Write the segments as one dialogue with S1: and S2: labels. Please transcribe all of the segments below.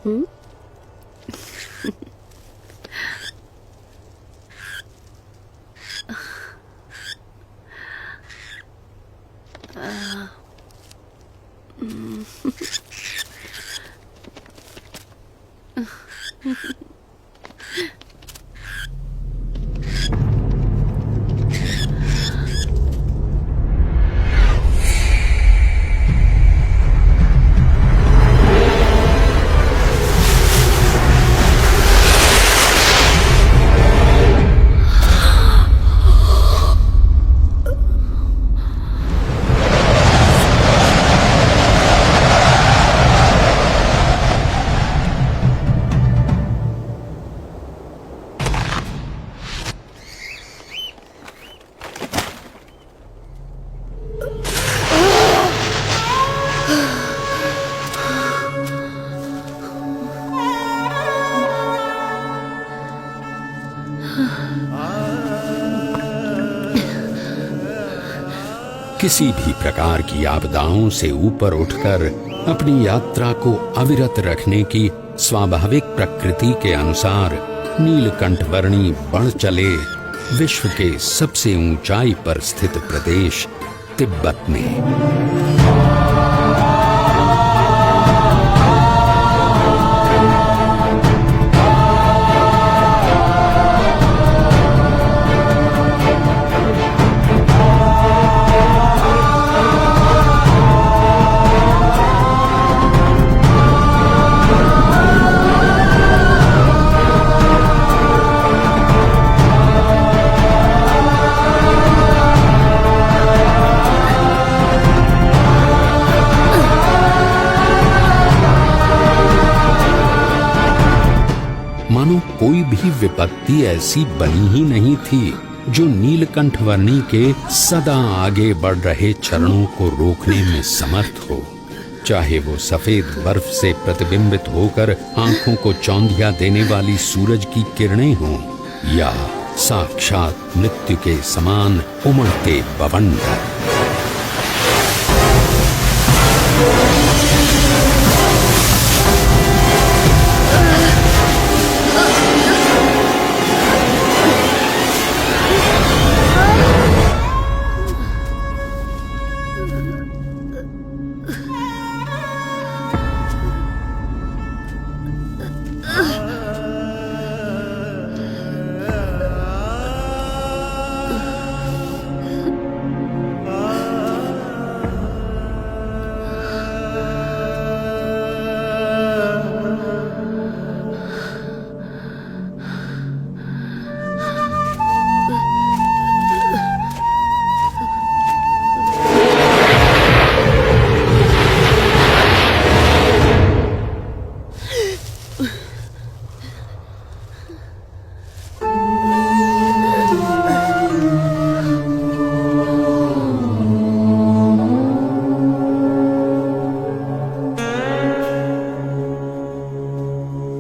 S1: हम्म?
S2: किसी भी प्रकार की आपदाओं से ऊपर उठकर अपनी यात्रा को अविरत रखने की स्वाभाविक प्रकृति के अनुसार नीलकंठवर्णी बढ़ चले विश्व के सबसे ऊंचाई पर स्थित प्रदेश तिब्बत में। मानो कोई भी विपत्ति ऐसी बनी ही नहीं थी जो नीलकंठवर्णी के सदा आगे बढ़ रहे चरणों को रोकने में समर्थ हो। चाहे वो सफेद बर्फ से प्रतिबिंबित होकर आंखों को चौंधिया देने वाली सूरज की किरणें हों या साक्षात मृत्यु के समान उमड़ते बवंडर।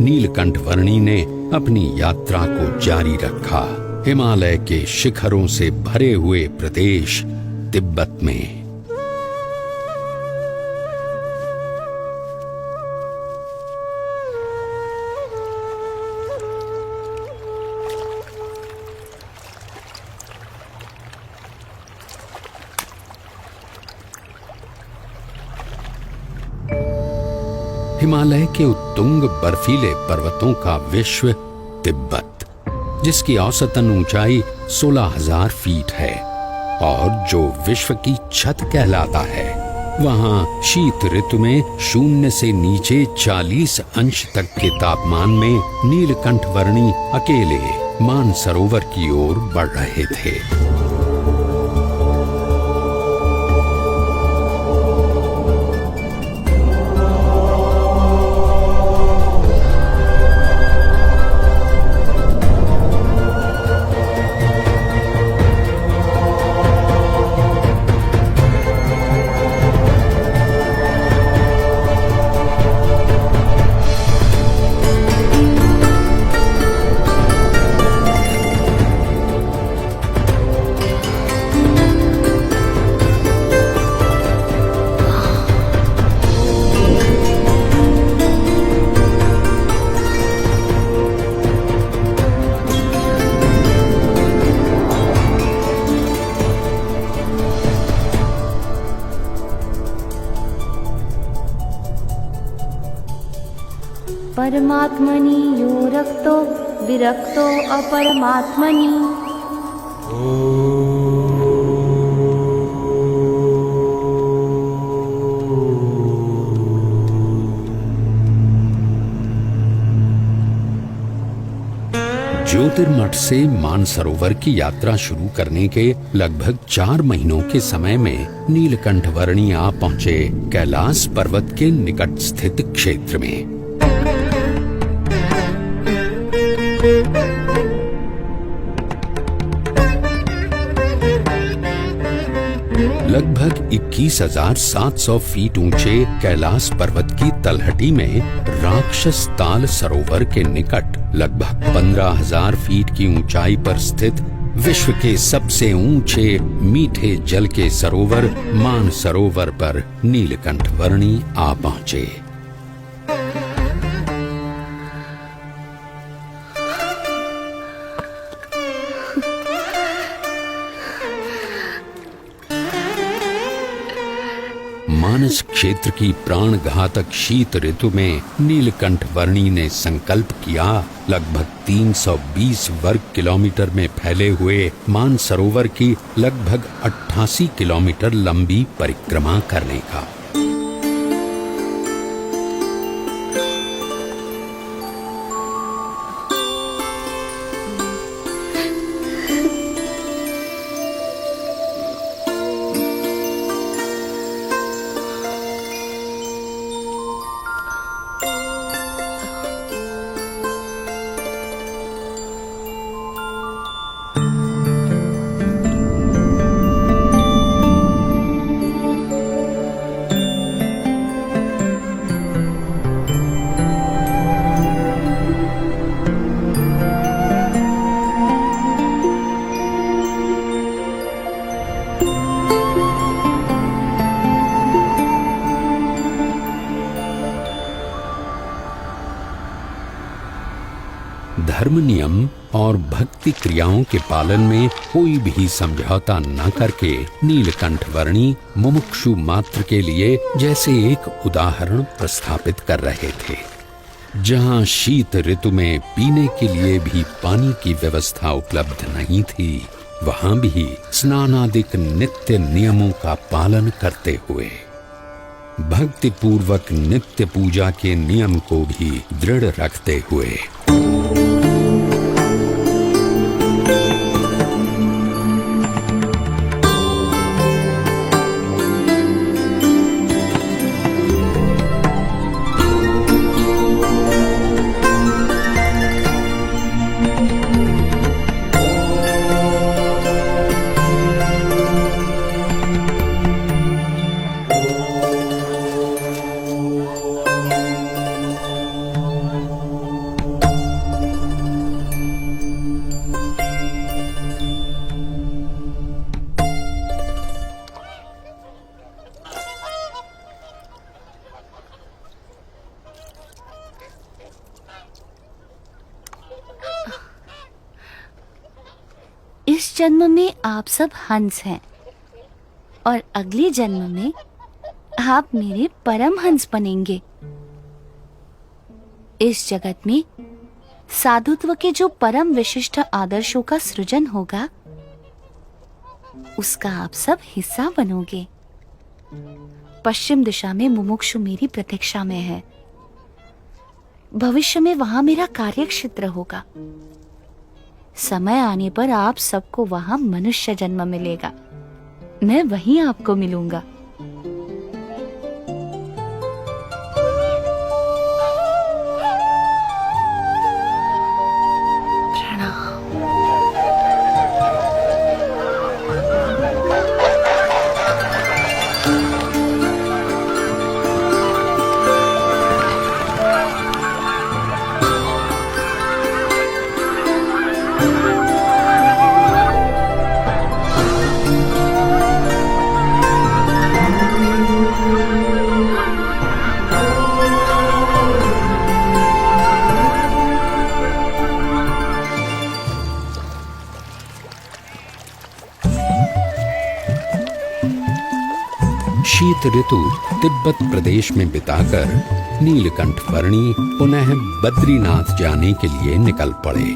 S2: नीलकंठवर्णी ने अपनी यात्रा को जारी रखा हिमालय के शिखरों से भरे हुए प्रदेश तिब्बत में। हिमालय के उत्तुंग बर्फीले पर्वतों का विश्व तिब्बत, जिसकी औसतन ऊंचाई 16,000 फीट है और जो विश्व की छत कहलाता है, वहां शीत ऋतु में 0 से नीचे 40 अंश तक के तापमान में नीलकंठवर्णी अकेले मानसरोवर की ओर बढ़ रहे थे।
S1: परमात्मनि यो रक्तो विरक्तो अपरमात्मनि।
S2: ज्योतिर्मठ से मानसरोवर की यात्रा शुरू करने के लगभग 4 महीनों के समय में नीलकंठ वर्णी आ पहुंचे कैलाश पर्वत के निकट स्थित क्षेत्र में। लगभग 21,700 फीट ऊंचे कैलाश पर्वत की तलहटी में राक्षस ताल सरोवर के निकट लगभग 15,000 फीट की ऊंचाई पर स्थित विश्व के सबसे ऊंचे मीठे जल के सरोवर मानसरोवर पर नीलकंठ वर्णी आ पहुंचे। मानस क्षेत्र की प्राण घातक शीत ऋतु में नीलकंठ वर्णी ने संकल्प किया लगभग 320 वर्ग किलोमीटर में फैले हुए मानसरोवर की लगभग 88 किलोमीटर लंबी परिक्रमा करने का। धर्म नियम और भक्ति क्रियाओं के पालन में कोई भी समझौता न करके नीलकंठ वर्णी मुमुक्षु मात्र के लिए जैसे एक उदाहरण प्रस्थापित कर रहे थे। जहां शीत ऋतु में पीने के लिए भी पानी की व्यवस्था उपलब्ध नहीं थी, वहां भी स्नानादिक नित्य नियमों का पालन करते हुए भक्ति पूर्वक नित्य पूजा के नियम को भी दृढ़ रखते हुए
S1: इस जन्म में आप सब हंस हैं और अगले जन्म में आप मेरे परम हंस बनेंगे। इस जगत में साधुत्व के जो परम विशिष्ट आदर्शों का सृजन होगा, उसका आप सब हिस्सा बनोगे। पश्चिम दिशा में मुमुक्षु मेरी प्रतीक्षा में है। भविष्य में वहां मेरा कार्य क्षेत्र होगा। समय आने पर आप सबको वहां मनुष्य जन्म मिलेगा। मैं वहीं आपको मिलूंगा।
S2: शरत ऋतु तिब्बत प्रदेश में बिताकर नीलकंठ वर्णी पुनः बद्रीनाथ जाने के लिए निकल पड़े।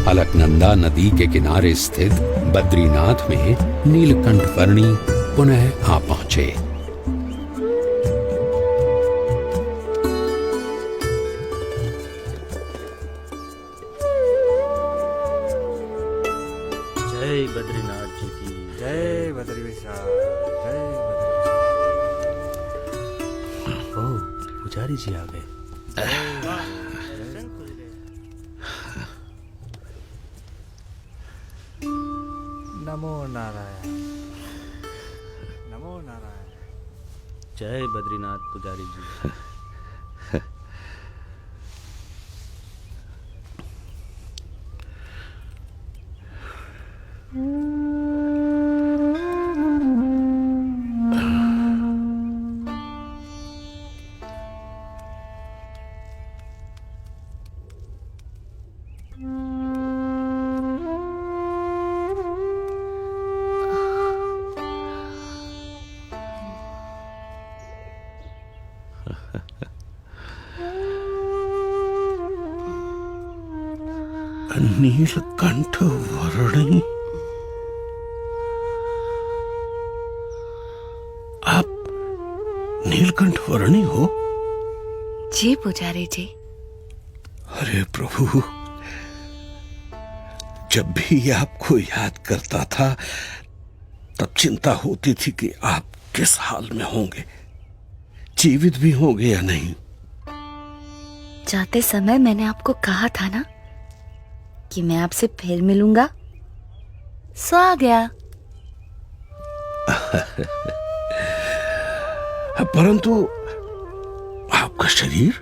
S2: अलकनंदा नदी के किनारे स्थित बद्रीनाथ में नीलकंठ वर्णी पुनः आ पहुंचे।
S3: जय बद्रीनाथ जी की
S4: जय बद्री विशाल, जय बद्री।
S3: ओ पुजारी जी आ गए।
S4: नमो नारायण, नमो नारायण।
S3: जय बद्रीनाथ पुजारी जी।
S5: नीलकंठ वर्णी, आप नीलकंठ वर्णी हो?
S1: जी पुजारी जी।
S5: अरे प्रभु, जब भी आपको याद करता था तब चिंता होती थी कि आप किस हाल में होंगे, जीवित भी होंगे या नहीं।
S1: जाते समय मैंने आपको कहा था ना कि मैं आपसे फिर मिलूंगा, सो आ गया।
S5: परंतु आपका शरीर?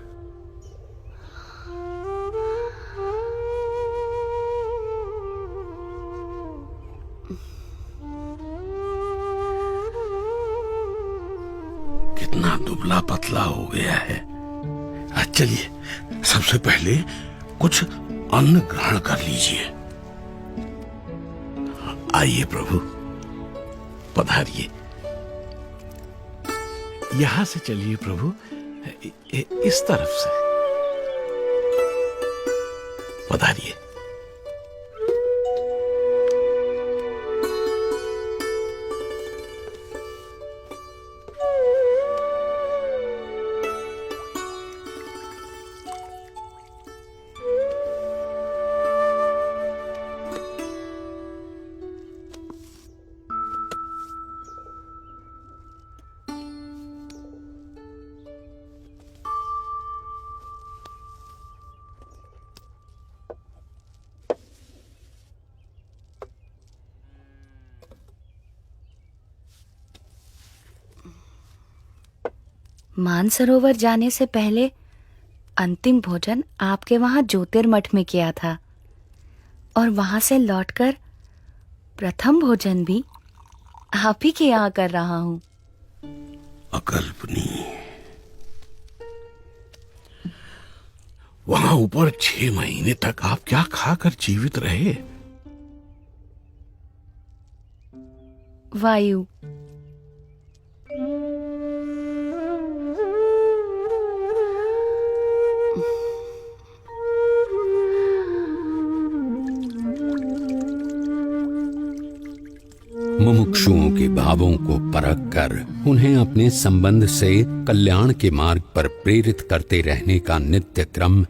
S5: कितना दुबला पतला हो गया है। चलिए, सबसे पहले कुछ अन्न ग्रहण कर लीजिए। आइए प्रभु, पधारिए। यहां से चलिए प्रभु, इस तरफ से पधारिए।
S1: मानसरोवर जाने से पहले अंतिम भोजन आपके वहां ज्योतिर्मठ में किया था, और वहां से लौटकर प्रथम भोजन भी आप ही के यहाँ कर रहा हूं।
S5: अकल्पनीय। वहां ऊपर 6 महीने तक आप क्या खाकर जीवित रहे?
S1: वायु।
S2: मुमुक्षुओं के भावों को परख कर उन्हें अपने संबंध से कल्याण के मार्ग पर प्रेरित करते रहने का नित्य क्रम